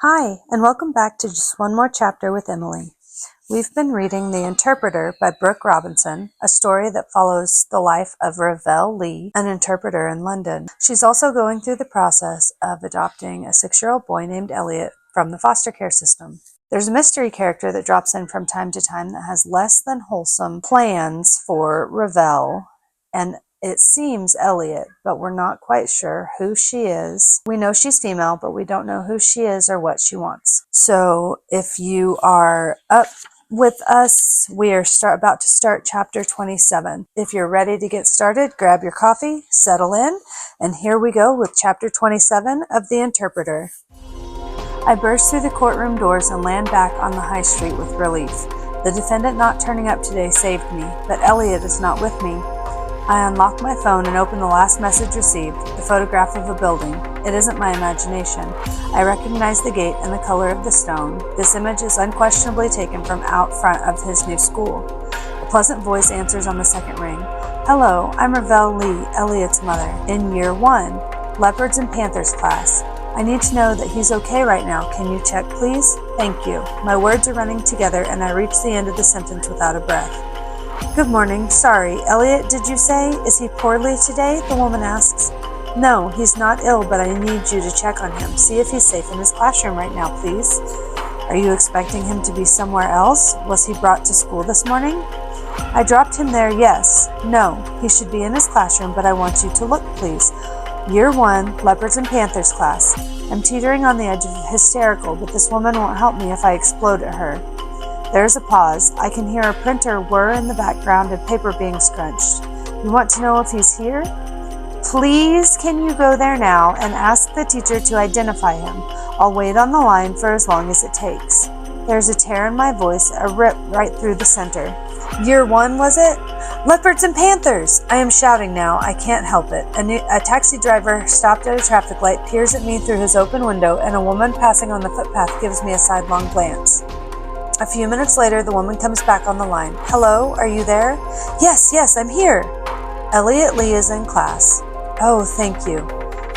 Hi, and welcome back to Just One More Chapter with Emily. We've been reading The Interpreter by Brooke Robinson, a story that follows the life of Ravel Lee, an interpreter in London. She's also going through the process of adopting a 6-year-old boy named Elliot from the foster care system. There's a mystery character that drops in from time to time that has less than wholesome plans for Ravel, and it seems Elliot, but we're not quite sure who she is. We know she's female, but we don't know who she is or what she wants. So if you are up with us, we are about to start chapter 27. If you're ready to get started, grab your coffee, settle in, and here we go with chapter 27 of The Interpreter. I burst through the courtroom doors and land back on the high street with relief. The defendant not turning up today saved me, but Elliot is not with me. I unlock my phone and open the last message received, the photograph of a building. It isn't my imagination. I recognize the gate and the color of the stone. This image is unquestionably taken from out front of his new school. A pleasant voice answers on the second ring. Hello, I'm Ravel Lee, Elliot's mother, in year 1, Leopards and Panthers class. I need to know that he's okay right now. Can you check, please? Thank you. My words are running together and I reach the end of the sentence without a breath. Good morning. Sorry, Elliot, did you say? Is he poorly today? The woman asks. No, he's not ill, but I need you to check on him. See if he's safe in his classroom right now, please. Are you expecting him to be somewhere else? Was he brought to school this morning? I dropped him there, yes. No, he should be in his classroom, but I want you to look, please. Year 1, Leopards and Panthers class. I'm teetering on the edge of hysterical, but this woman won't help me if I explode at her. There's a pause. I can hear a printer whir in the background and paper being scrunched. You want to know if he's here? Please, can you go there now and ask the teacher to identify him? I'll wait on the line for as long as it takes. There's a tear in my voice, a rip right through the center. Year 1, was it? Leopards and Panthers! I am shouting now. I can't help it. A taxi driver stopped at a traffic light, peers at me through his open window, and a woman passing on the footpath gives me a sidelong glance. A few minutes later, the woman comes back on the line. Hello, are you there? Yes, I'm here. Elliot Lee is in class. Oh, thank you.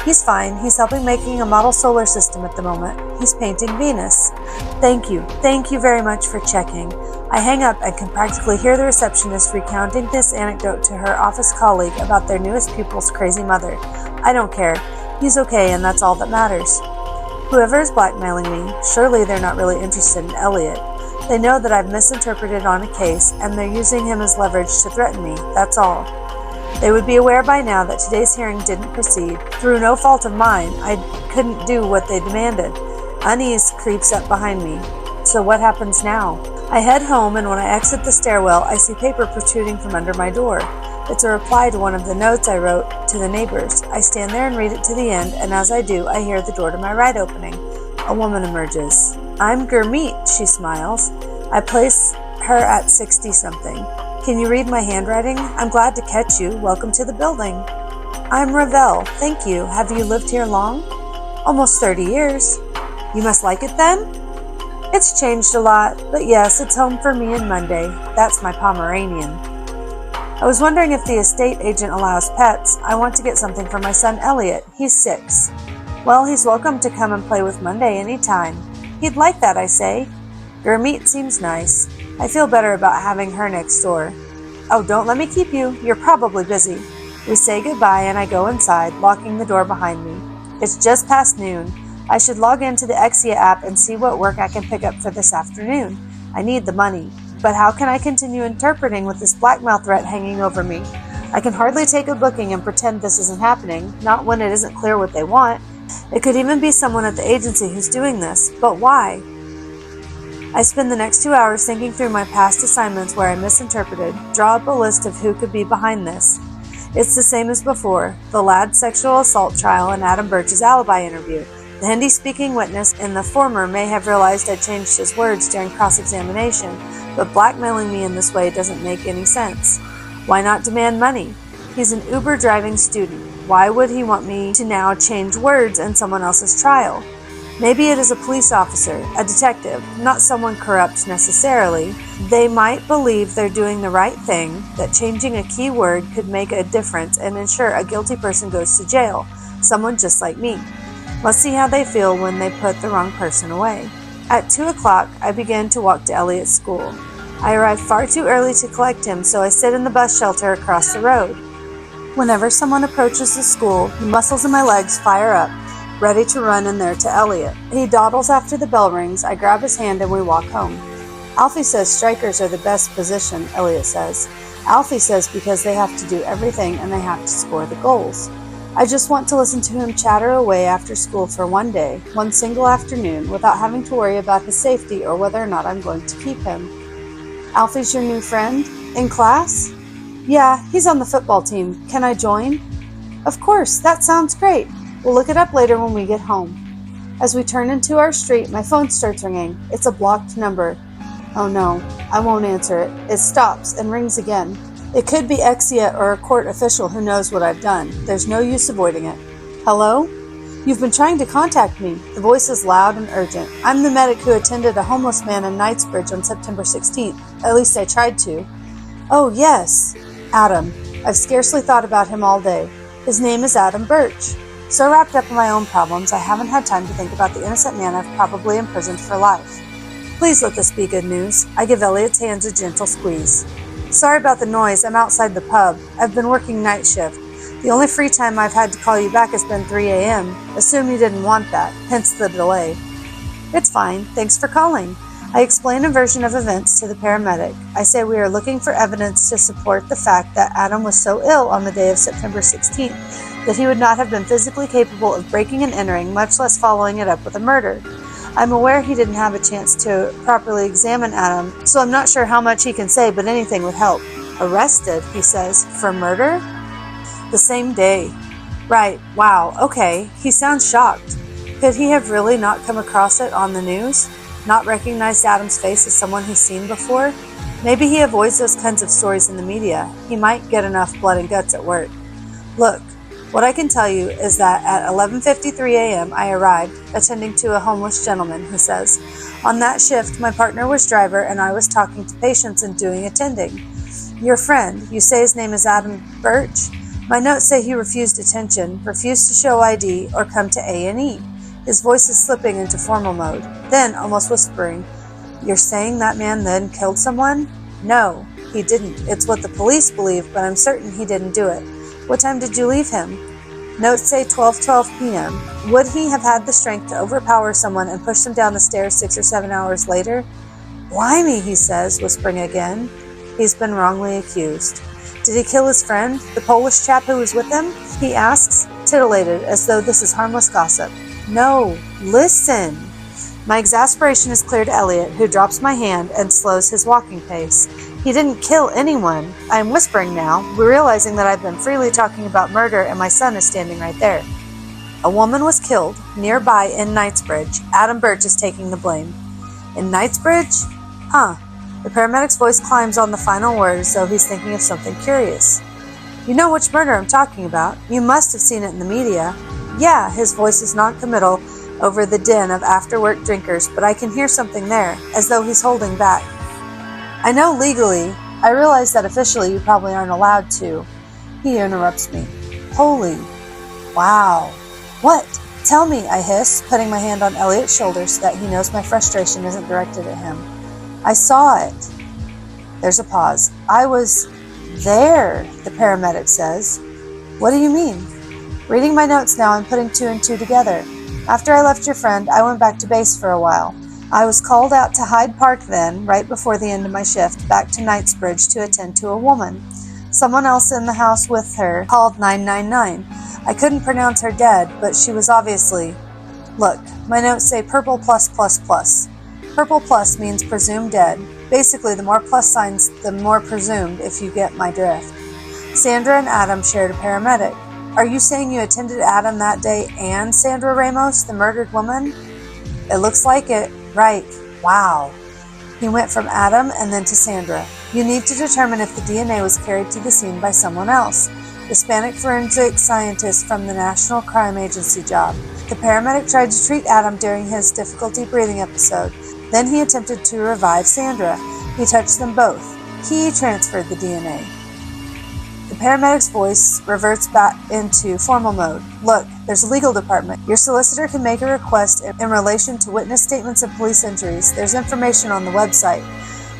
He's fine. He's helping making a model solar system at the moment. He's painting Venus. Thank you very much for checking. I hang up and can practically hear the receptionist recounting this anecdote to her office colleague about their newest pupil's crazy mother. I don't care. He's okay, and that's all that matters. Whoever is blackmailing me, surely they're not really interested in Elliot. They know that I've misinterpreted on a case, and they're using him as leverage to threaten me, that's all. They would be aware by now that today's hearing didn't proceed. Through no fault of mine, I couldn't do what they demanded. Unease creeps up behind me. So what happens now? I head home, and when I exit the stairwell, I see paper protruding from under my door. It's a reply to one of the notes I wrote to the neighbors. I stand there and read it to the end, and as I do, I hear the door to my right opening. A woman emerges. I'm Gurmeet, she smiles. I place her at 60-something. Can you read my handwriting? I'm glad to catch you. Welcome to the building. I'm Ravel. Thank you. Have you lived here long? Almost 30 years. You must like it then? It's changed a lot, but yes, it's home for me and Monday. That's my Pomeranian. I was wondering if the estate agent allows pets. I want to get something for my son Elliot. He's 6. Well, he's welcome to come and play with Monday anytime. He'd like that, I say. Gurmeet seems nice. I feel better about having her next door. Oh, don't let me keep you. You're probably busy. We say goodbye and I go inside, locking the door behind me. It's just past noon. I should log into the Exia app and see what work I can pick up for this afternoon. I need the money. But how can I continue interpreting with this blackmail threat hanging over me? I can hardly take a booking and pretend this isn't happening, not when it isn't clear what they want. It could even be someone at the agency who's doing this, but why? I spend the next 2 hours thinking through my past assignments where I misinterpreted, draw up a list of who could be behind this. It's the same as before, the lad's sexual assault trial and Adam Birch's alibi interview. The Hindi-speaking witness in the former may have realized I changed his words during cross-examination, but blackmailing me in this way doesn't make any sense. Why not demand money? He's an Uber-driving student. Why would he want me to now change words in someone else's trial? Maybe it is a police officer, a detective, not someone corrupt necessarily. They might believe they're doing the right thing, that changing a key word could make a difference and ensure a guilty person goes to jail, someone just like me. Let's see how they feel when they put the wrong person away. At 2 o'clock, I began to walk to Elliot's school. I arrived far too early to collect him, so I sit in the bus shelter across the road. Whenever someone approaches the school, the muscles in my legs fire up, ready to run in there to Elliot. He dawdles after the bell rings. I grab his hand and we walk home. Alfie says strikers are the best position, Elliot says. Alfie says because they have to do everything and they have to score the goals. I just want to listen to him chatter away after school for one day, one single afternoon, without having to worry about his safety or whether or not I'm going to keep him. Alfie's your new friend? In class? Yeah, he's on the football team. Can I join? Of course, that sounds great. We'll look it up later when we get home. As we turn into our street, my phone starts ringing. It's a blocked number. Oh no, I won't answer it. It stops and rings again. It could be Exia or a court official who knows what I've done. There's no use avoiding it. Hello? You've been trying to contact me. The voice is loud and urgent. I'm the medic who attended a homeless man in Knightsbridge on September 16th. At least I tried to. Oh, yes. Adam. I've scarcely thought about him all day. His name is Adam Birch. So wrapped up in my own problems, I haven't had time to think about the innocent man I've probably imprisoned for life. Please let this be good news. I give Elliot's hands a gentle squeeze. Sorry about the noise. I'm outside the pub. I've been working night shift. The only free time I've had to call you back has been 3 a.m. Assume you didn't want that, hence the delay. It's fine. Thanks for calling. I explain a version of events to the paramedic. I say we are looking for evidence to support the fact that Adam was so ill on the day of September 16th that he would not have been physically capable of breaking and entering, much less following it up with a murder. I'm aware he didn't have a chance to properly examine Adam, so I'm not sure how much he can say, but anything would help. Arrested, he says, for murder? The same day. Right, wow, okay. He sounds shocked. Could he have really not come across it on the news? Not recognized Adam's face as someone he's seen before? Maybe he avoids those kinds of stories in the media. He might get enough blood and guts at work. Look, what I can tell you is that at 11:53 a.m. I arrived, attending to a homeless gentleman, he says. On that shift, my partner was driver and I was talking to patients and doing attending. Your friend, you say his name is Adam Birch? My notes say he refused attention, refused to show ID, or come to A&E. His voice is slipping into formal mode. Then, almost whispering, You're saying that man then killed someone? No, he didn't. It's what the police believe, but I'm certain he didn't do it. What time did you leave him? Notes say 12:12 p.m. Would he have had the strength to overpower someone and push them down the stairs 6 or 7 hours later? Blimey, he says, whispering again. He's been wrongly accused. Did he kill his friend, the Polish chap who was with him? He asks, titillated, as though this is harmless gossip. No, listen. My exasperation is clear to Elliot, who drops my hand and slows his walking pace. He didn't kill anyone. I am whispering now, realizing that I've been freely talking about murder and my son is standing right there. A woman was killed nearby in Knightsbridge. Adam Birch is taking the blame. In Knightsbridge? Huh. The paramedic's voice climbs on the final word as though he's thinking of something curious. You know which murder I'm talking about. You must have seen it in the media. Yeah, his voice is non-committal over the din of after-work drinkers, but I can hear something there, as though he's holding back. I know legally. I realize that officially you probably aren't allowed to. He interrupts me. Holy. Wow. What? Tell me, I hiss, putting my hand on Elliot's shoulder so that he knows my frustration isn't directed at him. I saw it. There's a pause. I was there, the paramedic says. What do you mean? Reading my notes now, I'm putting 2 and 2 together. After I left your friend, I went back to base for a while. I was called out to Hyde Park then, right before the end of my shift, back to Knightsbridge to attend to a woman. Someone else in the house with her called 999. I couldn't pronounce her dead, but she was obviously... Look, my notes say purple plus plus plus. Purple plus means presumed dead. Basically, the more plus signs, the more presumed, if you get my drift. Sandra and Adam shared a paramedic. Are you saying you attended Adam that day and Sandra Ramos, the murdered woman? It looks like it. Right. Wow. He went from Adam and then to Sandra. You need to determine if the DNA was carried to the scene by someone else. Hispanic forensic scientist from the National Crime Agency job. The paramedic tried to treat Adam during his difficulty breathing episode. Then he attempted to revive Sandra. He touched them both. He transferred the DNA. The The paramedic's voice reverts back into formal mode. Look, there's a legal department. Your solicitor can make a request in relation to witness statements and police injuries. There's information on the website.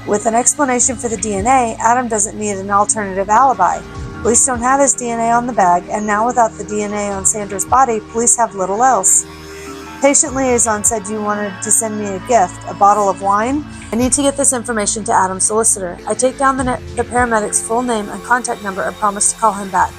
With an explanation for the DNA, Adam doesn't need an alternative alibi. Police don't have his DNA on the bag, and now without the DNA on Sandra's body, police have little else. Patient liaison said you wanted to send me a gift, a bottle of wine. I need to get this information to Adam's solicitor. I take down the paramedic's full name and contact number and promise to call him back.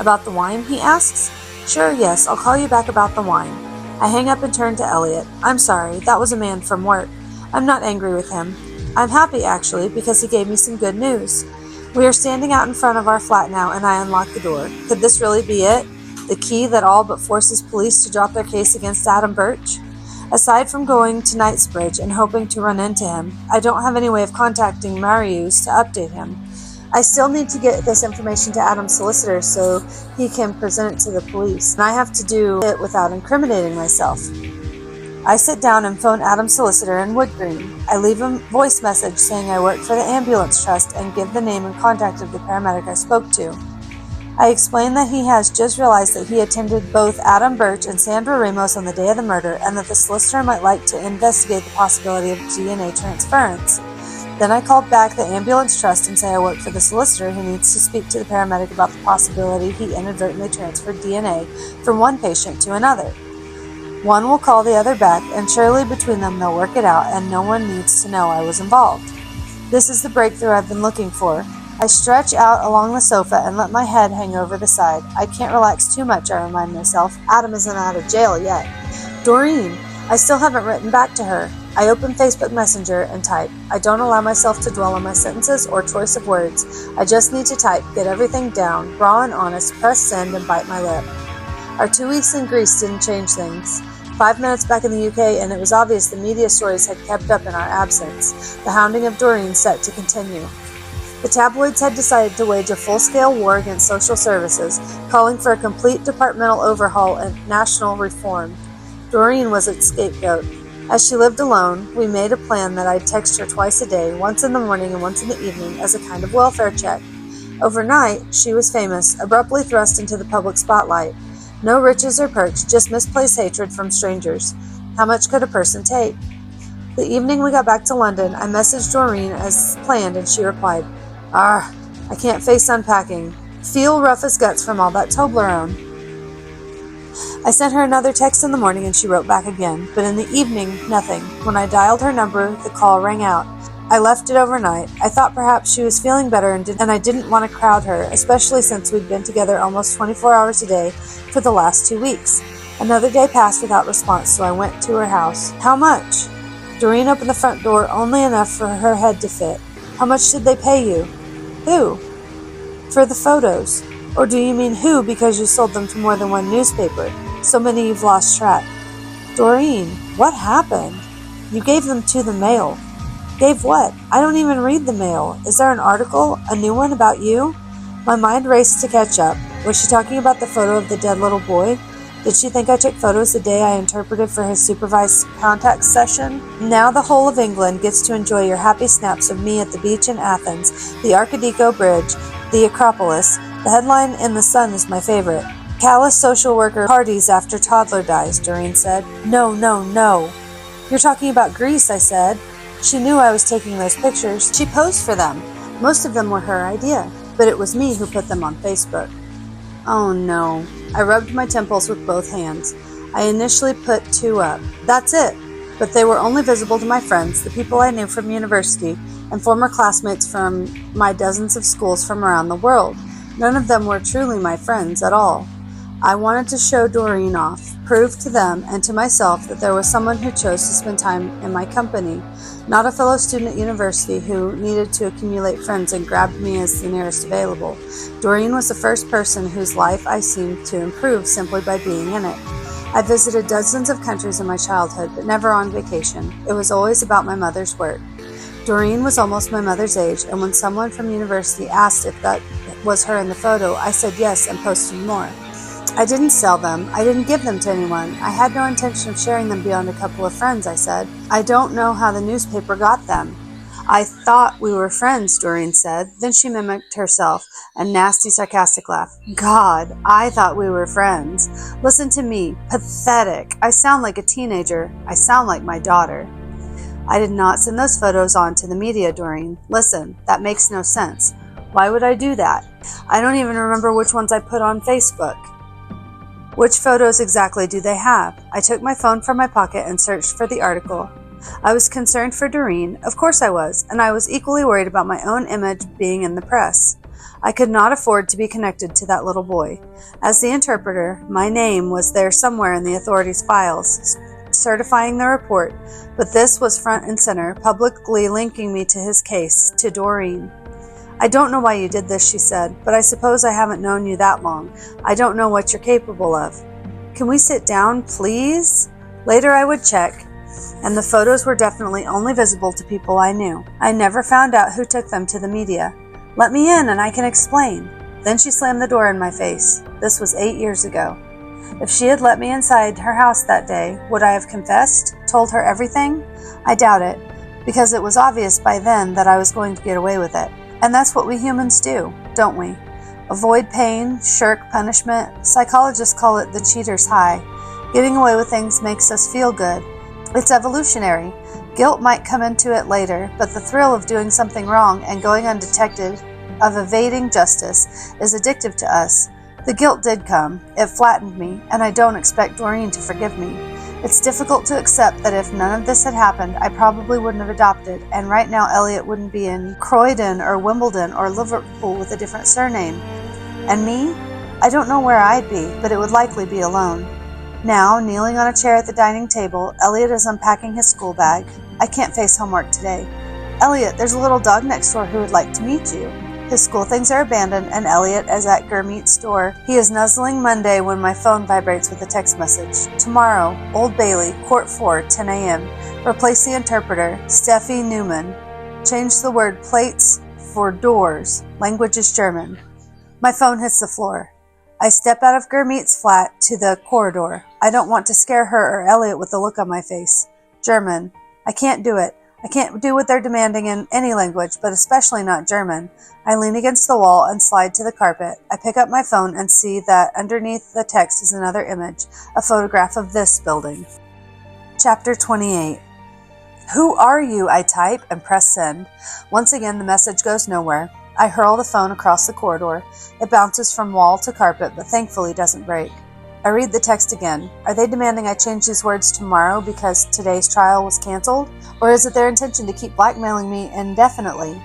About the wine, he asks. Sure, yes, I'll call you back about the wine. I hang up and turn to Elliot. I'm sorry, that was a man from work. I'm not angry with him. I'm happy, actually, because he gave me some good news. We are standing out in front of our flat now, and I unlock the door. Could this really be it? The key that all but forces police to drop their case against Adam Birch? Aside from going to Knightsbridge and hoping to run into him, I don't have any way of contacting Marius to update him. I still need to get this information to Adam's solicitor so he can present it to the police, and I have to do it without incriminating myself. I sit down and phone Adam's solicitor in Wood Green. I leave a voice message saying I work for the ambulance trust and give the name and contact of the paramedic I spoke to. I explain that he has just realized that he attended both Adam Birch and Sandra Ramos on the day of the murder and that the solicitor might like to investigate the possibility of DNA transference. Then I called back the ambulance trust and say I work for the solicitor who needs to speak to the paramedic about the possibility he inadvertently transferred DNA from one patient to another. One will call the other back, and surely between them they'll work it out, and no one needs to know I was involved. This is the breakthrough I've been looking for. I stretch out along the sofa and let my head hang over the side. I can't relax too much, I remind myself. Adam isn't out of jail yet. Doreen. I still haven't written back to her. I open Facebook Messenger and type. I don't allow myself to dwell on my sentences or choice of words. I just need to type, get everything down, raw and honest, press send, and bite my lip. Our 2 weeks in Greece didn't change things. 5 minutes back in the UK, and it was obvious the media stories had kept up in our absence. The hounding of Doreen set to continue. The tabloids had decided to wage a full-scale war against social services, calling for a complete departmental overhaul and national reform. Doreen was its scapegoat. As she lived alone, we made a plan that I'd text her twice a day, once in the morning and once in the evening, as a kind of welfare check. Overnight, she was famous, abruptly thrust into the public spotlight. No riches or perks, just misplaced hatred from strangers. How much could a person take? The evening we got back to London, I messaged Doreen as planned, and she replied, I can't face unpacking. Feel rough as guts from all that Toblerone. I sent her another text in the morning, and she wrote back again, but in the evening, nothing. When I dialed her number, the call rang out. I left it overnight. I thought perhaps she was feeling better, and I didn't want to crowd her, especially since we'd been together almost 24 hours a day for the last 2 weeks. Another day passed without response, so I went to her house. How much? Doreen opened the front door only enough for her head to fit. How much did they pay you? Who? For the photos. Or do you mean who because you sold them to more than one newspaper? So many you've lost track. Doreen, what happened? You gave them to the Mail. Gave what? I don't even read the Mail. Is there an article? A new one about you? My mind raced to catch up. Was she talking about the photo of the dead little boy? Did she think I took photos the day I interpreted for his supervised contact session? Now the whole of England gets to enjoy your happy snaps of me at the beach in Athens, the Arkadyko Bridge, the Acropolis. The headline in The Sun is my favorite. Callous social worker parties after toddler dies, Doreen said. No. You're talking about Greece, I said. She knew I was taking those pictures. She posed for them. Most of them were her idea, but it was me who put them on Facebook. Oh no. I rubbed my temples with both hands. I initially put 2 up. That's it. But they were only visible to my friends, the people I knew from university, and former classmates from my dozens of schools from around the world. None of them were truly my friends at all. I wanted to show Doreen off, prove to them and to myself that there was someone who chose to spend time in my company, not a fellow student at university who needed to accumulate friends and grabbed me as the nearest available. Doreen was the first person whose life I seemed to improve simply by being in it. I visited dozens of countries in my childhood, but never on vacation. It was always about my mother's work. Doreen was almost my mother's age, and when someone from university asked if that was her in the photo, I said yes and posted more. I didn't sell them. I didn't give them to anyone. I had no intention of sharing them beyond a couple of friends, I said. I don't know how the newspaper got them. I thought we were friends, Doreen said. Then she mimicked herself, a nasty, sarcastic laugh. God, I thought we were friends. Listen to me. Pathetic. I sound like a teenager. I sound like my daughter. I did not send those photos on to the media, Doreen. Listen, that makes no sense. Why would I do that? I don't even remember which ones I put on Facebook. Which photos exactly do they have? I took my phone from my pocket and searched for the article. I was concerned for Doreen, of course I was, and I was equally worried about my own image being in the press. I could not afford to be connected to that little boy. As the interpreter, my name was there somewhere in the authorities' files, certifying the report, but this was front and center, publicly linking me to his case, to Doreen. I don't know why you did this, she said, but I suppose I haven't known you that long. I don't know what you're capable of. Can we sit down, please? Later I would check, and the photos were definitely only visible to people I knew. I never found out who took them to the media. Let me in and I can explain. Then she slammed the door in my face. This was 8 years ago. If she had let me inside her house that day, would I have confessed, told her everything? I doubt it, because it was obvious by then that I was going to get away with it. And that's what we humans do, don't we? Avoid pain, shirk punishment. Psychologists call it the cheater's high. Getting away with things makes us feel good. It's evolutionary. Guilt might come into it later, but the thrill of doing something wrong and going undetected, of evading justice, is addictive to us. The guilt did come. It flattened me, and I don't expect Doreen to forgive me. It's difficult to accept that if none of this had happened, I probably wouldn't have adopted, and right now Elliot wouldn't be in Croydon or Wimbledon or Liverpool with a different surname. And me? I don't know where I'd be, but it would likely be alone. Now, kneeling on a chair at the dining table, Elliot is unpacking his school bag. I can't face homework today. Elliot, there's a little dog next door who would like to meet you. His school things are abandoned, and Elliot is at Gurmeet's door. He is nuzzling Monday when my phone vibrates with a text message. Tomorrow, Old Bailey, Court 4, 10 a.m. Replace the interpreter, Steffi Newman. Change the word plates for doors. Language is German. My phone hits the floor. I step out of Gurmeet's flat to the corridor. I don't want to scare her or Elliot with the look on my face. German. I can't do it. I can't do what they're demanding in any language, but especially not German. I lean against the wall and slide to the carpet. I pick up my phone and see that underneath the text is another image, a photograph of this building. Chapter 28. Who are you? I type and press send. Once again, the message goes nowhere. I hurl the phone across the corridor. It bounces from wall to carpet, but thankfully doesn't break. I read the text again. Are they demanding I change these words tomorrow because today's trial was canceled? Or is it their intention to keep blackmailing me indefinitely?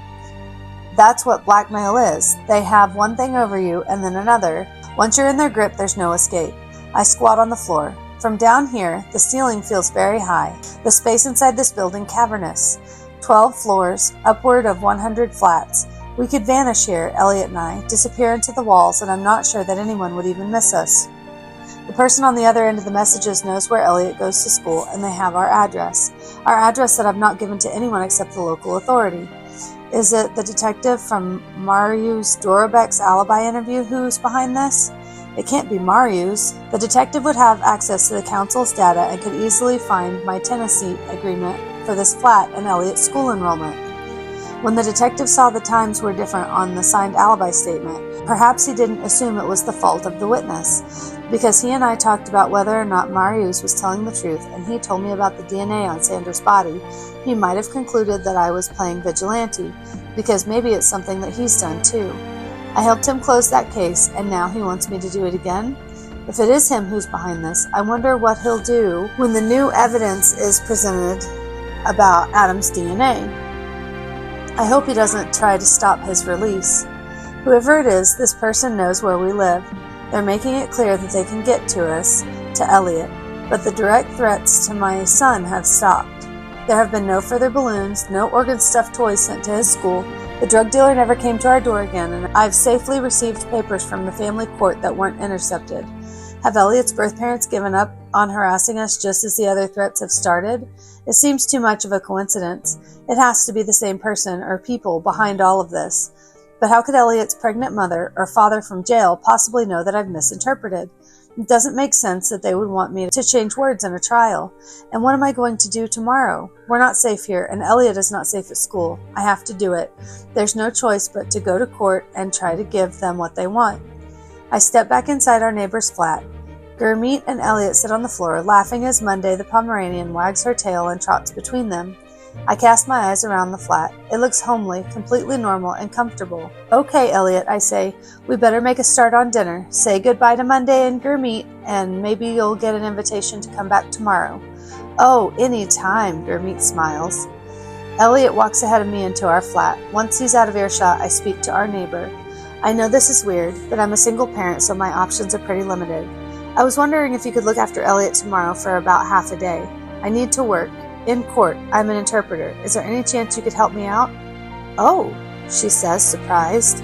That's what blackmail is. They have one thing over you and then another. Once you're in their grip, there's no escape. I squat on the floor. From down here, the ceiling feels very high. The space inside this building cavernous. 12 floors, upward of 100 flats. We could vanish here, Elliot and I, disappear into the walls, and I'm not sure that anyone would even miss us. The person on the other end of the messages knows where Elliot goes to school, and they have our address that I've not given to anyone except the local authority. Is it the detective from Marius Dorobek's alibi interview who's behind this? It can't be Marius. The detective would have access to the council's data and could easily find my tenancy agreement for this flat and Elliot's school enrollment. When the detective saw the times were different on the signed alibi statement, perhaps he didn't assume it was the fault of the witness. Because he and I talked about whether or not Marius was telling the truth, and he told me about the DNA on Sanders' body, he might have concluded that I was playing vigilante, because maybe it's something that he's done too. I helped him close that case, and now he wants me to do it again? If it is him who's behind this, I wonder what he'll do when the new evidence is presented about Adam's DNA. I hope he doesn't try to stop his release. Whoever it is, this person knows where we live. They're making it clear that they can get to us, to Elliot, but the direct threats to my son have stopped. There have been no further balloons, no organ-stuffed toys sent to his school. The drug dealer never came to our door again, and I've safely received papers from the family court that weren't intercepted. Have Elliot's birth parents given up on harassing us just as the other threats have started? It seems too much of a coincidence. It has to be the same person or people behind all of this. But how could Elliot's pregnant mother or father from jail possibly know that I've misinterpreted? It doesn't make sense that they would want me to change words in a trial. And what am I going to do tomorrow? We're not safe here, and Elliot is not safe at school. I have to do it. There's no choice but to go to court and try to give them what they want. I step back inside our neighbor's flat. Gurmeet and Elliot sit on the floor, laughing as Monday the Pomeranian wags her tail and trots between them. I cast my eyes around the flat. It looks homely, completely normal and comfortable. Okay, Elliot, I say, we better make a start on dinner. Say goodbye to Monday and Gurmeet, and maybe you'll get an invitation to come back tomorrow. Oh, any time, Gurmeet smiles. Elliot walks ahead of me into our flat. Once he's out of earshot, I speak to our neighbor. I know this is weird, but I'm a single parent, so my options are pretty limited. I was wondering if you could look after Elliot tomorrow for about half a day. I need to work. In court, I'm an interpreter. Is there any chance you could help me out? Oh, she says, surprised.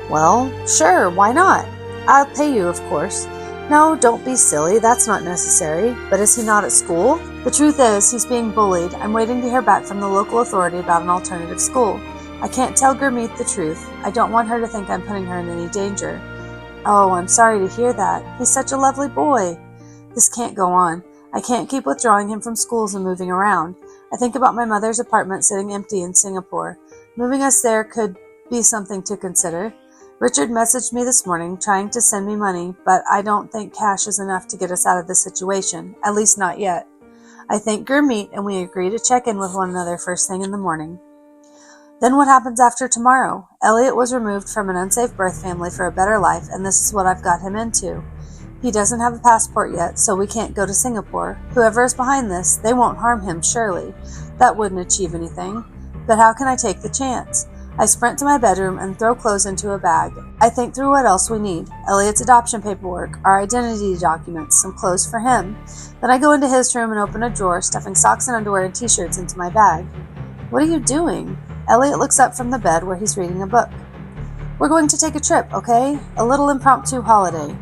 Well, sure, why not? I'll pay you, of course. No, don't be silly, that's not necessary. But is he not at school? The truth is, he's being bullied. I'm waiting to hear back from the local authority about an alternative school. I can't tell Gurmeet the truth. I don't want her to think I'm putting her in any danger. Oh, I'm sorry to hear that. He's such a lovely boy. This can't go on. I can't keep withdrawing him from schools and moving around. I think about my mother's apartment sitting empty in Singapore. Moving us there could be something to consider. Richard messaged me this morning trying to send me money, but I don't think cash is enough to get us out of this situation, at least not yet. I thank Gurmeet and we agree to check in with one another first thing in the morning. Then what happens after tomorrow? Elliot was removed from an unsafe birth family for a better life, and this is what I've got him into. He doesn't have a passport yet, so we can't go to Singapore. Whoever is behind this, they won't harm him, surely. That wouldn't achieve anything. But how can I take the chance? I sprint to my bedroom and throw clothes into a bag. I think through what else we need. Elliot's adoption paperwork, our identity documents, some clothes for him. Then I go into his room and open a drawer, stuffing socks and underwear and t-shirts into my bag. What are you doing? Elliot looks up from the bed where he's reading a book. We're going to take a trip, okay? A little impromptu holiday.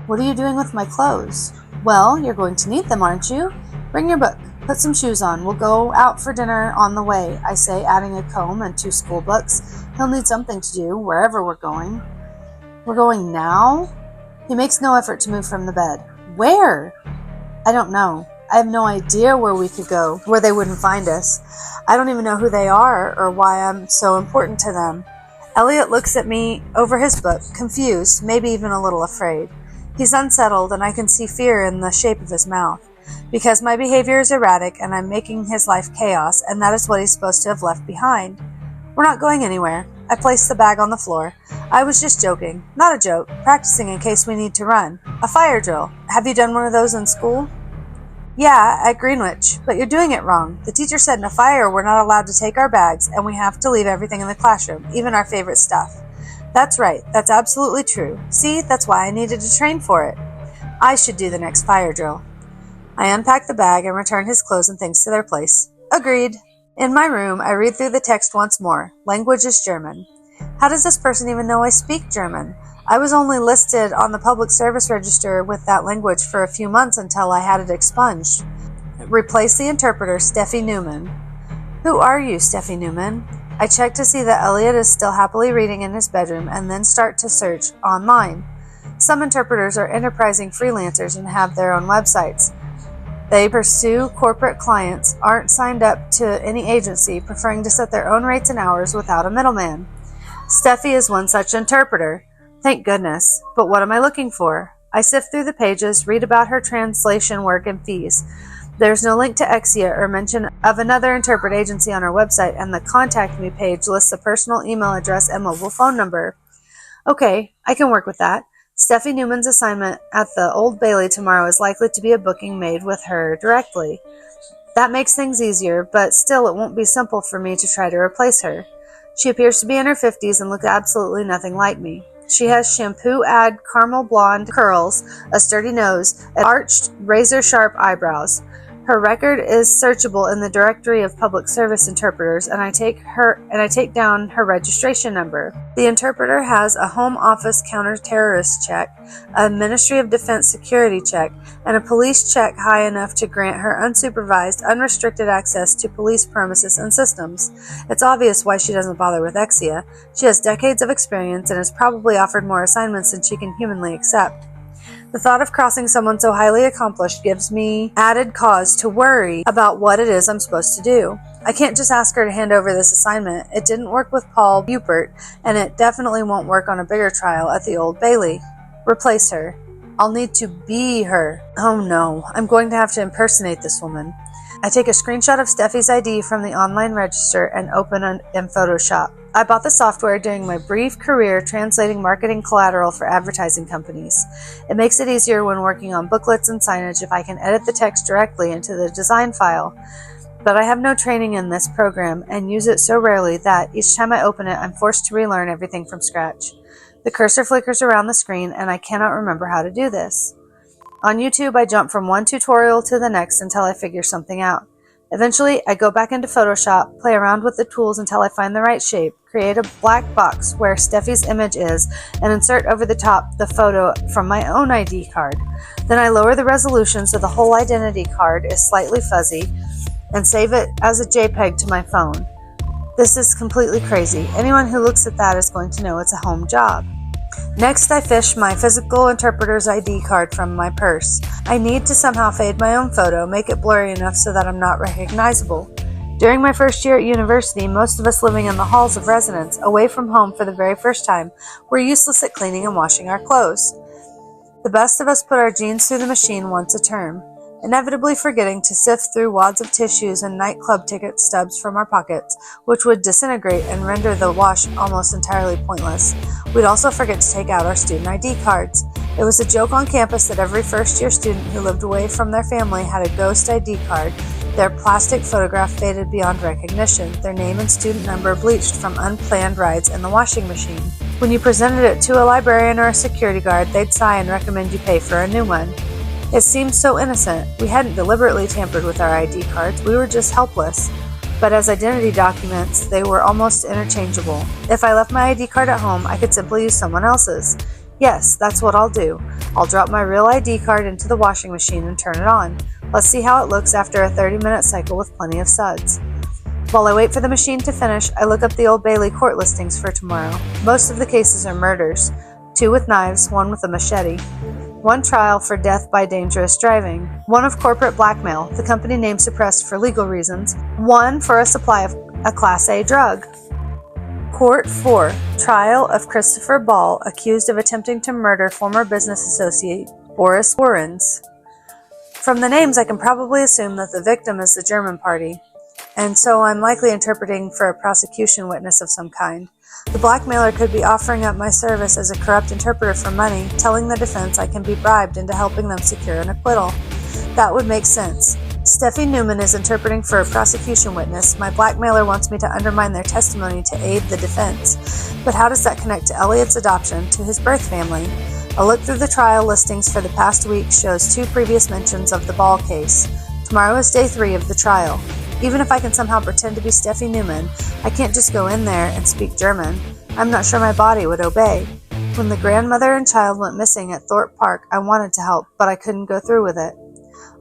What are you doing with my clothes? Well, you're going to need them, aren't you? Bring your book. Put some shoes on. We'll go out for dinner on the way, I say, adding a comb and 2 school books. He'll need something to do, wherever we're going. We're going now? He makes no effort to move from the bed. Where? I don't know. I have no idea where we could go, where they wouldn't find us. I don't even know who they are or why I'm so important to them. Elliot looks at me over his book, confused, maybe even a little afraid. He's unsettled, and I can see fear in the shape of his mouth. Because my behavior is erratic, and I'm making his life chaos, and that is what he's supposed to have left behind. We're not going anywhere. I placed the bag on the floor. I was just joking. Not a joke. Practicing in case we need to run. A fire drill. Have you done one of those in school? Yeah, at Greenwich. But you're doing it wrong. The teacher said in a fire we're not allowed to take our bags, and we have to leave everything in the classroom, even our favorite stuff. That's right. That's absolutely true. See, that's why I needed to train for it. I should do the next fire drill. I unpack the bag and return his clothes and things to their place. Agreed. In my room, I read through the text once more. Language is German. How does this person even know I speak German? I was only listed on the public service register with that language for a few months until I had it expunged. Replace the interpreter, Steffi Newman. Who are you, Steffi Newman? I check to see that Elliot is still happily reading in his bedroom and then start to search online. Some interpreters are enterprising freelancers and have their own websites. They pursue corporate clients, aren't signed up to any agency, preferring to set their own rates and hours without a middleman. Steffi is one such interpreter. Thank goodness. But what am I looking for? I sift through the pages, read about her translation work and fees. There's no link to Exia or mention of another interpret agency on our website, and the Contact Me page lists a personal email address and mobile phone number. Okay, I can work with that. Steffi Newman's assignment at the Old Bailey tomorrow is likely to be a booking made with her directly. That makes things easier, but still it won't be simple for me to try to replace her. She appears to be in her 50s and looks absolutely nothing like me. She has shampoo-ad caramel blonde curls, a sturdy nose, and arched, razor-sharp eyebrows. Her record is searchable in the directory of public service interpreters, and I take down her registration number. The interpreter has a Home Office counter-terrorist check, a Ministry of Defense security check, and a police check high enough to grant her unsupervised, unrestricted access to police premises and systems. It's obvious why she doesn't bother with Exia. She has decades of experience and has probably offered more assignments than she can humanly accept. The thought of crossing someone so highly accomplished gives me added cause to worry about what it is I'm supposed to do. I can't just ask her to hand over this assignment. It didn't work with Paul Bupert, and it definitely won't work on a bigger trial at the Old Bailey. Replace her. I'll need to be her. Oh no, I'm going to have to impersonate this woman. I take a screenshot of Steffi's ID from the online register and open it in Photoshop. I bought the software during my brief career translating marketing collateral for advertising companies. It makes it easier when working on booklets and signage if I can edit the text directly into the design file. But I have no training in this program and use it so rarely that each time I open it, I'm forced to relearn everything from scratch. The cursor flickers around the screen and I cannot remember how to do this. On YouTube, I jump from one tutorial to the next until I figure something out. Eventually, I go back into Photoshop, play around with the tools until I find the right shape, create a black box where Steffi's image is, and insert over the top the photo from my own ID card. Then I lower the resolution so the whole identity card is slightly fuzzy, and save it as a JPEG to my phone. This is completely crazy. Anyone who looks at that is going to know it's a home job. Next, I fish my physical interpreter's ID card from my purse. I need to somehow fade my own photo, make it blurry enough so that I'm not recognizable. During my first year at university, most of us living in the halls of residence, away from home for the very first time, were useless at cleaning and washing our clothes. The best of us put our jeans through the machine once a term, inevitably forgetting to sift through wads of tissues and nightclub ticket stubs from our pockets, which would disintegrate and render the wash almost entirely pointless. We'd also forget to take out our student ID cards. It was a joke on campus that every first-year student who lived away from their family had a ghost ID card, their plastic photograph faded beyond recognition, their name and student number bleached from unplanned rides in the washing machine. When you presented it to a librarian or a security guard, they'd sigh and recommend you pay for a new one. It seemed so innocent. We hadn't deliberately tampered with our ID cards, we were just helpless. But as identity documents, they were almost interchangeable. If I left my ID card at home, I could simply use someone else's. Yes, that's what I'll do. I'll drop my real ID card into the washing machine and turn it on. Let's see how it looks after a 30-minute cycle with plenty of suds. While I wait for the machine to finish, I look up the Old Bailey court listings for tomorrow. Most of the cases are murders. 2 with knives, 1 with a machete. 1 trial for death by dangerous driving. 1 of corporate blackmail, the company name suppressed for legal reasons. 1 for a supply of a Class A drug. Court 4. Trial of Christopher Ball, accused of attempting to murder former business associate Boris Warrens. From the names, I can probably assume that the victim is the German party, and so I'm likely interpreting for a prosecution witness of some kind. The blackmailer could be offering up my service as a corrupt interpreter for money, telling the defense I can be bribed into helping them secure an acquittal. That would make sense. Steffi Newman is interpreting for a prosecution witness. My blackmailer wants me to undermine their testimony to aid the defense. But how does that connect to Elliot's adoption, to his birth family? A look through the trial listings for the past week shows 2 previous mentions of the Ball case. Tomorrow is day 3 of the trial. Even if I can somehow pretend to be Steffi Newman, I can't just go in there and speak German. I'm not sure my body would obey. When the grandmother and child went missing at Thorpe Park, I wanted to help, but I couldn't go through with it.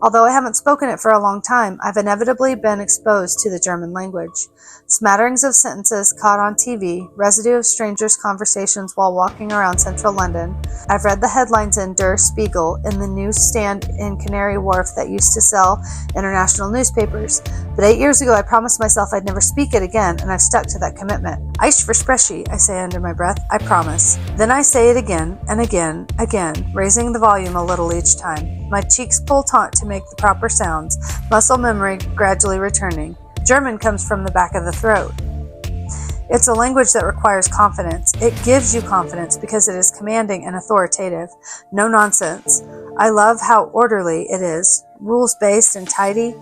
Although I haven't spoken it for a long time, I've inevitably been exposed to the German language. Smatterings of sentences caught on TV, residue of strangers' conversations while walking around central London. I've read the headlines in Der Spiegel, in the newsstand in Canary Wharf that used to sell international newspapers. But 8 years ago I promised myself I'd never speak it again, and I've stuck to that commitment. Ich verspreche, I say under my breath, I promise. Then I say it again, and again, raising the volume a little each time. My cheeks pull taut to make the proper sounds, muscle memory gradually returning. German comes from the back of the throat. It's a language that requires confidence. It gives you confidence because it is commanding and authoritative. No nonsense. I love how orderly it is, rules-based and tidy.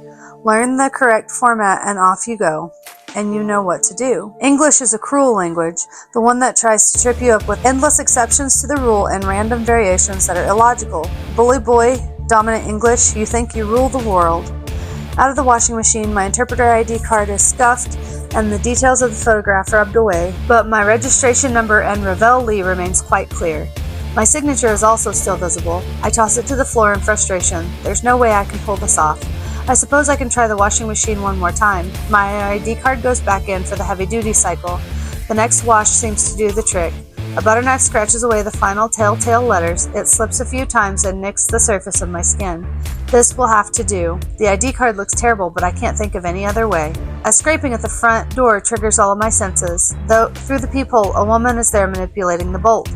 Learn the correct format and off you go, and you know what to do. English is a cruel language, the one that tries to trip you up with endless exceptions to the rule and random variations that are illogical. Bully boy, dominant English, you think you rule the world. Out of the washing machine, my interpreter ID card is scuffed and the details of the photograph rubbed away, but my registration number and Ravel Lee remains quite clear. My signature is also still visible. I toss it to the floor in frustration. There's no way I can pull this off. I suppose I can try the washing machine one more time. My ID card goes back in for the heavy-duty cycle. The next wash seems to do the trick. A butter knife scratches away the final telltale letters. It slips a few times and nicks the surface of my skin. This will have to do. The ID card looks terrible, but I can't think of any other way. A scraping at the front door triggers all of my senses. Though through the peephole, a woman is there manipulating the bolt.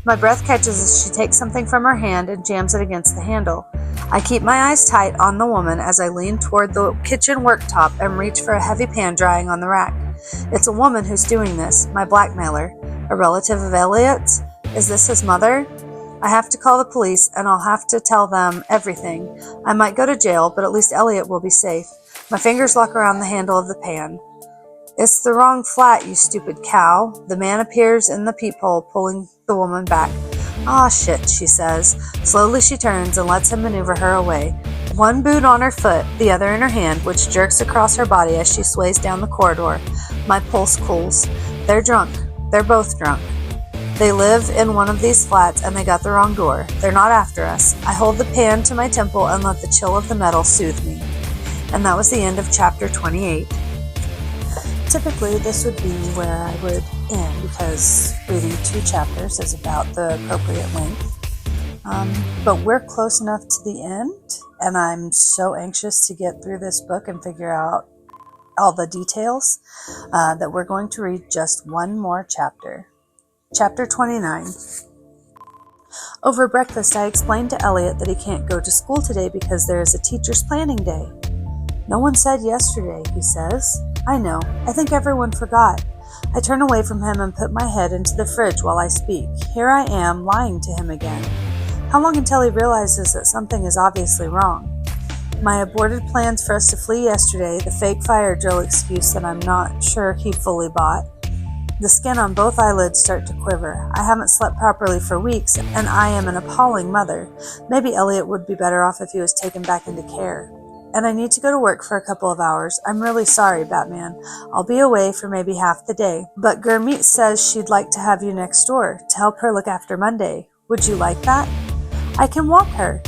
My breath catches as she takes something from her hand and jams it against the handle. I keep my eyes tight on the woman as I lean toward the kitchen worktop and reach for a heavy pan drying on the rack. It's a woman who's doing this, my blackmailer. A relative of Elliot's? Is this his mother? I have to call the police, and I'll have to tell them everything. I might go to jail, but at least Elliot will be safe. My fingers lock around the handle of the pan. It's the wrong flat, you stupid cow. The man appears in the peephole, pulling the woman back. Aw, shit, she says. Slowly she turns and lets him maneuver her away. One boot on her foot, the other in her hand, which jerks across her body as she sways down the corridor. My pulse cools. They're drunk. They're both drunk. They live in one of these flats and they got the wrong door. They're not after us. I hold the pan to my temple and let the chill of the metal soothe me. And that was the end of chapter 28. Typically, this would be where I would end because reading 2 chapters is about the appropriate length. But we're close enough to the end, and I'm so anxious to get through this book and figure out all the details that we're going to read just one more chapter. Chapter 29. Over breakfast, I explained to Elliot that he can't go to school today because there is a teacher's planning day. No one said yesterday, he says. I know. I think everyone forgot. I turn away from him and put my head into the fridge while I speak. Here I am, lying to him again. How long until he realizes that something is obviously wrong? My aborted plans for us to flee yesterday, the fake fire drill excuse that I'm not sure he fully bought. The skin on both eyelids start to quiver. I haven't slept properly for weeks, and I am an appalling mother. Maybe Elliot would be better off if he was taken back into care. And I need to go to work for a couple of hours. I'm really sorry, Batman. I'll be away for maybe half the day. But Gurmeet says she'd like to have you next door to help her look after Monday. Would you like that? I can walk her.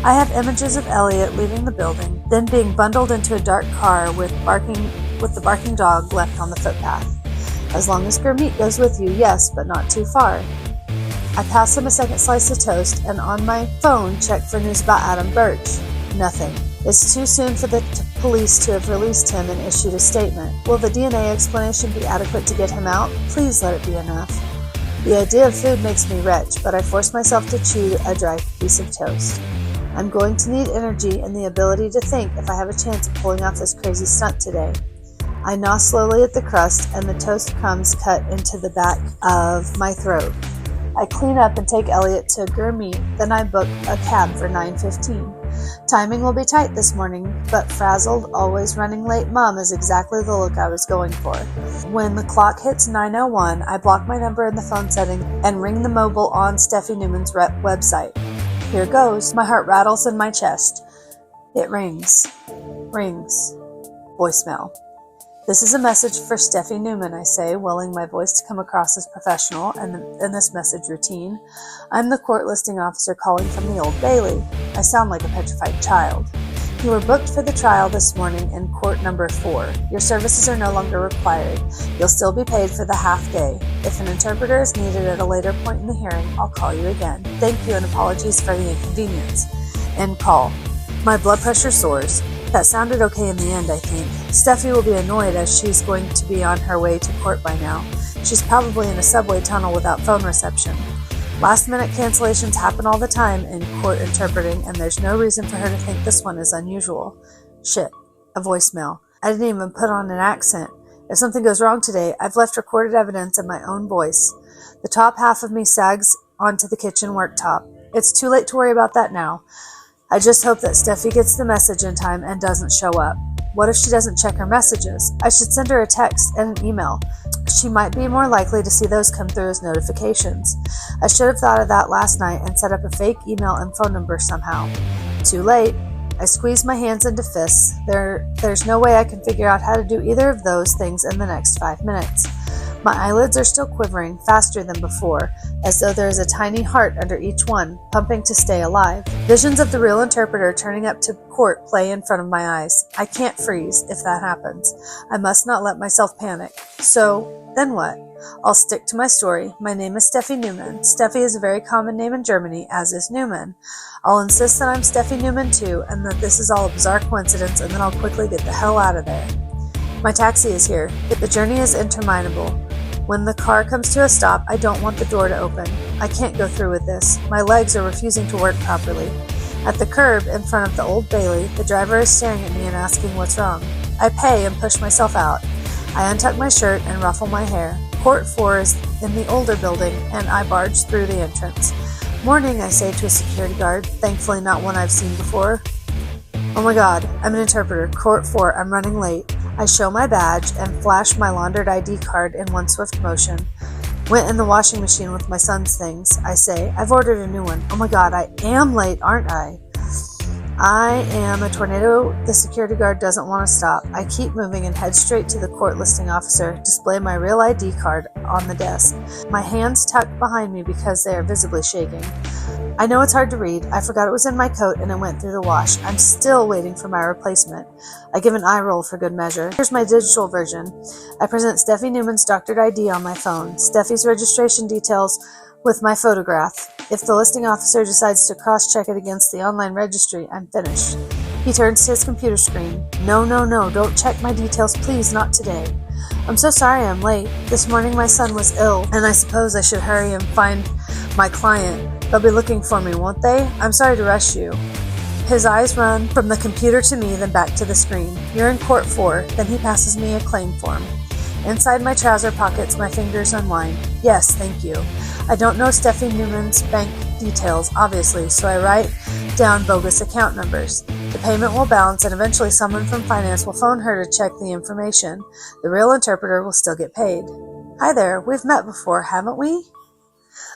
I have images of Elliot leaving the building, then being bundled into a dark car with the barking dog left on the footpath. As long as Gurmeet goes with you, yes, but not too far. I pass him a second slice of toast and on my phone check for news about Adam Birch. Nothing. It's too soon for the police to have released him and issued a statement. Will the DNA explanation be adequate to get him out? Please let it be enough. The idea of food makes me retch, but I force myself to chew a dry piece of toast. I'm going to need energy and the ability to think if I have a chance of pulling off this crazy stunt today. I gnaw slowly at the crust and the toast crumbs cut into the back of my throat. I clean up and take Elliot to Gurmeet, then I book a cab for 9:15. Timing will be tight this morning, but frazzled, always running late Mom is exactly the look I was going for. When the clock hits 9:01, I block my number in the phone setting and ring the mobile on Steffi Newman's website. Here goes. My heart rattles in my chest. It rings. Rings. Voicemail. This is a message for Steffi Newman, I say, willing my voice to come across as professional and this message routine. I'm the court listing officer calling from the Old Bailey. I sound like a petrified child. You were booked for the trial this morning in court number 4. Your services are no longer required. You'll still be paid for the half day. If an interpreter is needed at a later point in the hearing, I'll call you again. Thank you and apologies for the inconvenience. End call. My blood pressure soars. That sounded okay in the end, I think. Steffi will be annoyed as she's going to be on her way to court by now. She's probably in a subway tunnel without phone reception. Last-minute cancellations happen all the time in court interpreting, and there's no reason for her to think this one is unusual. Shit. A voicemail. I didn't even put on an accent. If something goes wrong today, I've left recorded evidence in my own voice. The top half of me sags onto the kitchen worktop. It's too late to worry about that now. I just hope that Steffi gets the message in time and doesn't show up. What if she doesn't check her messages? I should send her a text and an email. She might be more likely to see those come through as notifications. I should have thought of that last night and set up a fake email and phone number somehow. Too late. I squeeze my hands into fists. There's no way I can figure out how to do either of those things in the next 5 minutes. My eyelids are still quivering, faster than before, as though there is a tiny heart under each one, pumping to stay alive. Visions of the real interpreter turning up to court play in front of my eyes. I can't freeze if that happens. I must not let myself panic. So, then what? I'll stick to my story. My name is Steffi Newman. Steffi is a very common name in Germany, as is Newman. I'll insist that I'm Steffi Newman too, and that this is all a bizarre coincidence, and then I'll quickly get the hell out of there. My taxi is here. The journey is interminable. When the car comes to a stop, I don't want the door to open. I can't go through with this. My legs are refusing to work properly. At the curb in front of the Old Bailey, the driver is staring at me and asking what's wrong. I pay and push myself out. I untuck my shirt and ruffle my hair. Court 4 is in the older building, and I barge through the entrance. Morning, I say to a security guard, thankfully not one I've seen before. Oh my god, I'm an interpreter. Court 4, I'm running late. I show my badge and flash my laundered ID card in one swift motion. Went in the washing machine with my son's things. I say, I've ordered a new one. Oh my god, I am late, aren't I? I am a tornado. The security guard doesn't want to stop. I keep moving and head straight to the court listing officer, display my real ID card on the desk. My hands tucked behind me because they are visibly shaking. I know it's hard to read. I forgot it was in my coat and it went through the wash. I'm still waiting for my replacement. I give an eye roll for good measure. Here's my digital version. I present Steffi Newman's doctored ID on my phone, Steffi's registration details with my photograph. If the listing officer decides to cross-check it against the online registry, I'm finished. He turns to his computer screen. No, don't check my details, please, not today. I'm so sorry I'm late. This morning my son was ill, and I suppose I should hurry and find my client. They'll be looking for me, won't they? I'm sorry to rush you. His eyes run from the computer to me, then back to the screen. You're in court 4. Then he passes me a claim form. Inside my trouser pockets, my fingers unwind. Yes, thank you. I don't know Steffi Newman's bank details, obviously, so I write down bogus account numbers. The payment will bounce, and eventually someone from finance will phone her to check the information. The real interpreter will still get paid. Hi there, we've met before, haven't we?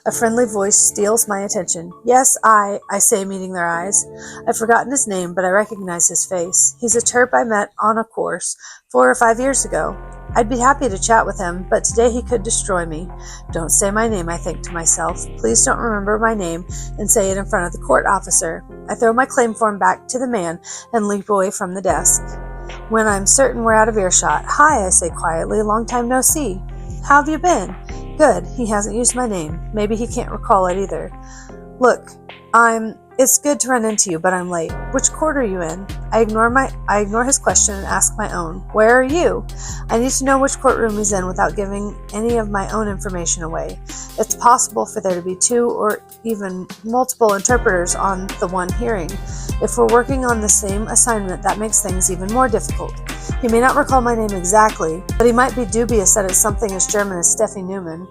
A friendly voice steals my attention. Yes, I say, meeting their eyes. I've forgotten his name, but I recognize his face. He's a Terp I met on a course 4 or 5 years ago. I'd be happy to chat with him, but today he could destroy me. Don't say my name, I think to myself. Please don't remember my name and say it in front of the court officer. I throw my claim form back to the man and leap away from the desk. When I'm certain we're out of earshot, Hi, I say quietly, long time no see. How have you been? Good, he hasn't used my name. Maybe he can't recall it either. Look, it's good to run into you, but I'm late. Which court are you in? I ignore his question and ask my own. Where are you? I need to know which courtroom he's in without giving any of my own information away. It's possible for there to be 2 or even multiple interpreters on the one hearing. If we're working on the same assignment, that makes things even more difficult. He may not recall my name exactly, but he might be dubious that it's something as German as Steffi Newman.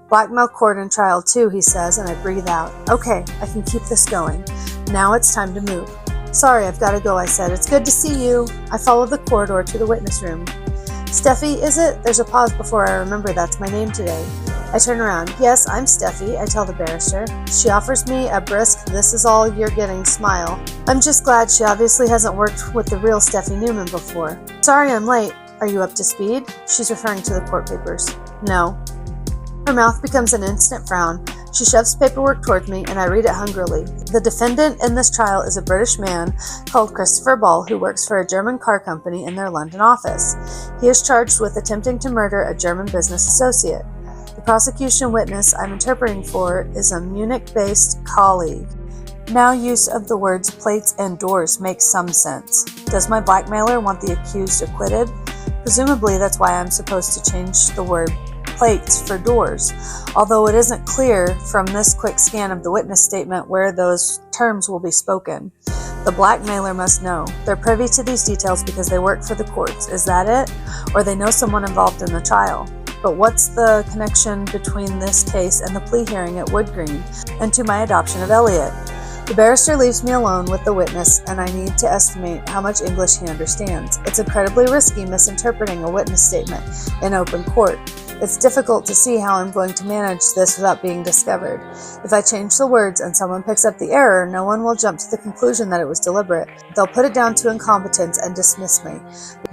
Blackmail court and trial too, he says, and I breathe out. Okay, I can keep this going. Now it's time to move. Sorry, I've got to go, I said. It's good to see you. I follow the corridor to the witness room. Steffi, is it? There's a pause before I remember that's my name today. I turn around. Yes, I'm Steffi, I tell the barrister. She offers me a brisk, this is all you're getting smile. I'm just glad she obviously hasn't worked with the real Steffi Newman before. Sorry I'm late. Are you up to speed? She's referring to the court papers. No. Her mouth becomes an instant frown. She shoves paperwork towards me, and I read it hungrily. The defendant in this trial is a British man called Christopher Ball, who works for a German car company in their London office. He is charged with attempting to murder a German business associate. The prosecution witness I'm interpreting for is a Munich-based colleague. Now use of the words plates and doors makes some sense. Does my blackmailer want the accused acquitted? Presumably that's why I'm supposed to change the word plates for doors, although it isn't clear from this quick scan of the witness statement where those terms will be spoken. The blackmailer must know. They're privy to these details because they work for the courts. Is that it? Or they know someone involved in the trial. But what's the connection between this case and the plea hearing at Wood Green and to my adoption of Elliot? The barrister leaves me alone with the witness, and I need to estimate how much English he understands. It's incredibly risky misinterpreting a witness statement in open court. It's difficult to see how I'm going to manage this without being discovered. If I change the words and someone picks up the error, no one will jump to the conclusion that it was deliberate. They'll put it down to incompetence and dismiss me.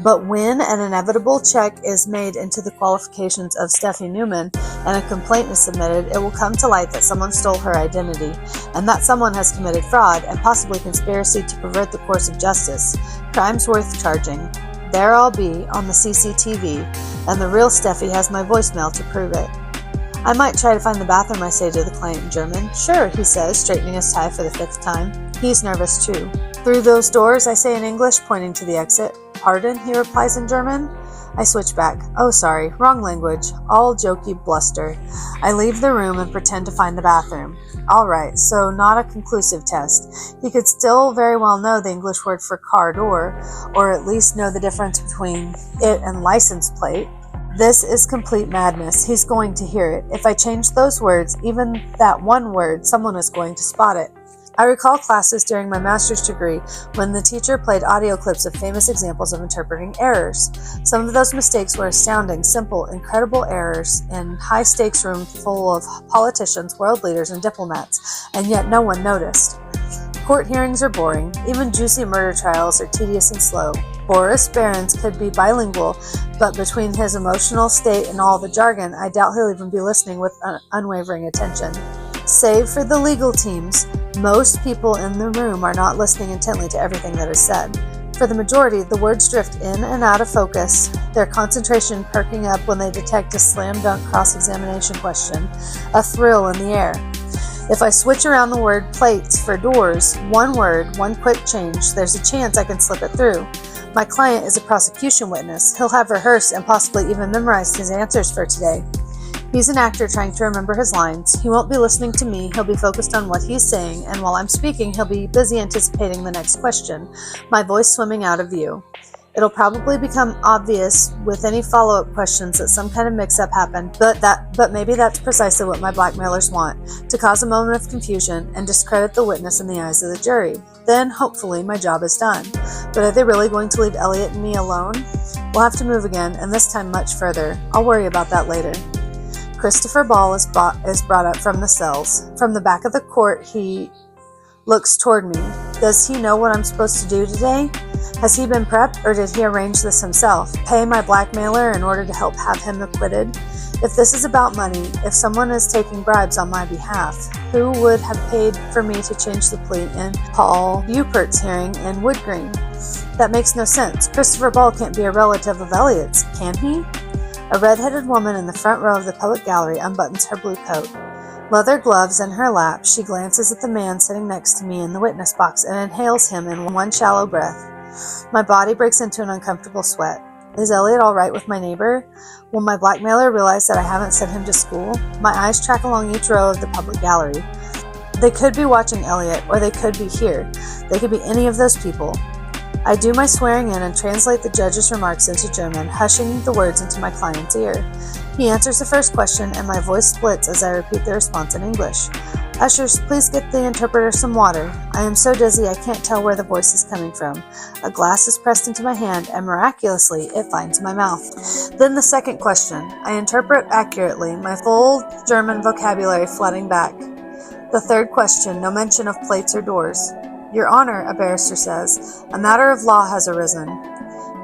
But when an inevitable check is made into the qualifications of Steffi Newman and a complaint is submitted, it will come to light that someone stole her identity, and that someone has committed fraud and possibly conspiracy to pervert the course of justice. Crimes worth charging. There I'll be on the CCTV, and the real Steffi has my voicemail to prove it. I might try to find the bathroom, I say to the client in German. Sure, he says, straightening his tie for the 5th time. He's nervous too. Through those doors, I say in English, pointing to the exit. Pardon, he replies in German. I switch back. Oh, sorry, wrong language. All jokey bluster. I leave the room and pretend to find the bathroom. All right, so not a conclusive test. He could still very well know the English word for car door, or at least know the difference between it and license plate. This is complete madness. He's going to hear it. If I change those words, even that one word, someone is going to spot it. I recall classes during my master's degree when the teacher played audio clips of famous examples of interpreting errors. Some of those mistakes were astounding, simple, incredible errors in high-stakes rooms full of politicians, world leaders, and diplomats, and yet no one noticed. Court hearings are boring. Even juicy murder trials are tedious and slow. Boris Behrens could be bilingual, but between his emotional state and all the jargon, I doubt he'll even be listening with unwavering attention. Save for the legal teams, most people in the room are not listening intently to everything that is said. For the majority, the words drift in and out of focus, their concentration perking up when they detect a slam-dunk cross-examination question, a thrill in the air. If I switch around the word plates for doors, one word, one quick change, there's a chance I can slip it through. My client is a prosecution witness. He'll have rehearsed and possibly even memorized his answers for today. He's an actor trying to remember his lines. He won't be listening to me. He'll be focused on what he's saying, and while I'm speaking, he'll be busy anticipating the next question, my voice swimming out of view. It'll probably become obvious with any follow-up questions that some kind of mix-up happened, but maybe that's precisely what my blackmailers want, to cause a moment of confusion and discredit the witness in the eyes of the jury. Then, hopefully, my job is done. But are they really going to leave Elliot and me alone? We'll have to move again, and this time much further. I'll worry about that later. Christopher Ball is brought up from the cells. From the back of the court, he looks toward me. Does he know what I'm supposed to do today? Has he been prepped, or did he arrange this himself? Pay my blackmailer in order to help have him acquitted? If this is about money, if someone is taking bribes on my behalf, who would have paid for me to change the plea in Paul Bupert's hearing in Wood Green? That makes no sense. Christopher Ball can't be a relative of Elliot's, can he? A red-headed woman in the front row of the public gallery unbuttons her blue coat. Leather gloves in her lap, she glances at the man sitting next to me in the witness box and inhales him in one shallow breath. My body breaks into an uncomfortable sweat. Is Elliot all right with my neighbor? Will my blackmailer realize that I haven't sent him to school? My eyes track along each row of the public gallery. They could be watching Elliot, or they could be here. They could be any of those people. I do my swearing in and translate the judge's remarks into German, hushing the words into my client's ear. He answers the first question, and my voice splits as I repeat the response in English. Ushers, please get the interpreter some water. I am so dizzy I can't tell where the voice is coming from. A glass is pressed into my hand, and miraculously, it finds my mouth. Then the second question. I interpret accurately, my full German vocabulary flooding back. The third question, no mention of plates or doors. Your Honor, a barrister says, a matter of law has arisen.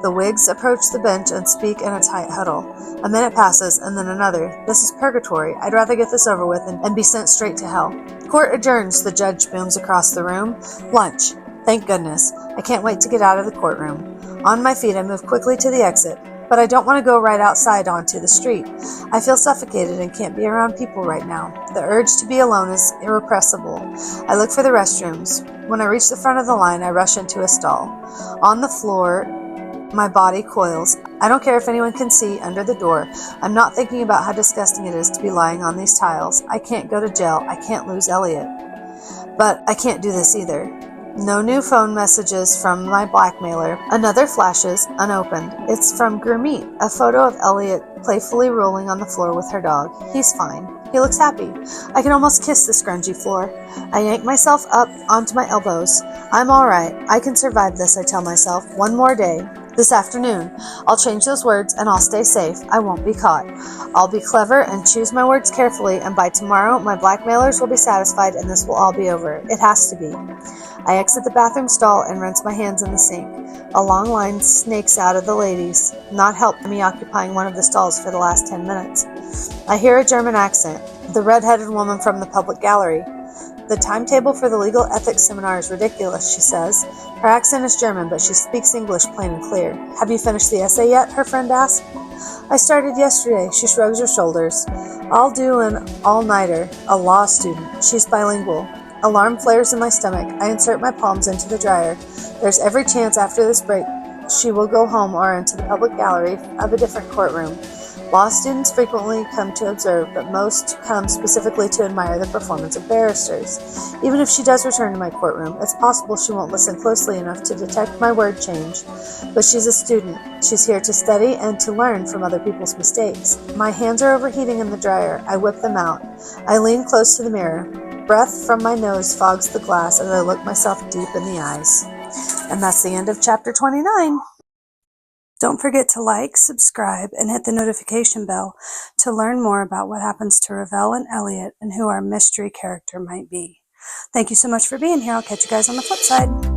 The Whigs approach the bench and speak in a tight huddle. A minute passes, and then another. This is purgatory. I'd rather get this over with and be sent straight to hell. Court adjourns, the judge booms across the room. Lunch. Thank goodness. I can't wait to get out of the courtroom. On my feet, I move quickly to the exit. But I don't want to go right outside onto the street. I feel suffocated and can't be around people right now. The urge to be alone is irrepressible. I look for the restrooms. When I reach the front of the line, I rush into a stall. On the floor, my body coils. I don't care if anyone can see under the door. I'm not thinking about how disgusting it is to be lying on these tiles. I can't go to jail. I can't lose Elliot. But I can't do this either. No new phone messages from my blackmailer. Another flashes, unopened. It's from Gurmeet, a photo of Elliot playfully rolling on the floor with her dog. He's fine. He looks happy. I can almost kiss the scrungy floor. I yank myself up onto my elbows. I'm all right. I can survive this, I tell myself. One more day. This afternoon. I'll change those words and I'll stay safe. I won't be caught. I'll be clever and choose my words carefully, and by tomorrow my blackmailers will be satisfied and this will all be over. It has to be. I exit the bathroom stall and rinse my hands in the sink. A long line snakes out of the ladies, not helped by me occupying one of the stalls for the last 10 minutes. I hear a German accent. The red-headed woman from the public gallery. The timetable for the legal ethics seminar is ridiculous, she says. Her accent is German, but she speaks English plain and clear. Have you finished the essay yet? Her friend asks. I started yesterday. She shrugs her shoulders. I'll do an all-nighter, a law student. She's bilingual. Alarm flares in my stomach. I insert my palms into the dryer. There's every chance after this break she will go home or into the public gallery of a different courtroom. Law students frequently come to observe, but most come specifically to admire the performance of barristers. Even if she does return to my courtroom, it's possible she won't listen closely enough to detect my word change. But she's a student. She's here to study and to learn from other people's mistakes. My hands are overheating in the dryer. I whip them out. I lean close to the mirror. Breath from my nose fogs the glass as I look myself deep in the eyes. And that's the end of chapter 29. Don't forget to like, subscribe, and hit the notification bell to learn more about what happens to Ravel and Elliot and who our mystery character might be. Thank you so much for being here. I'll catch you guys on the flip side.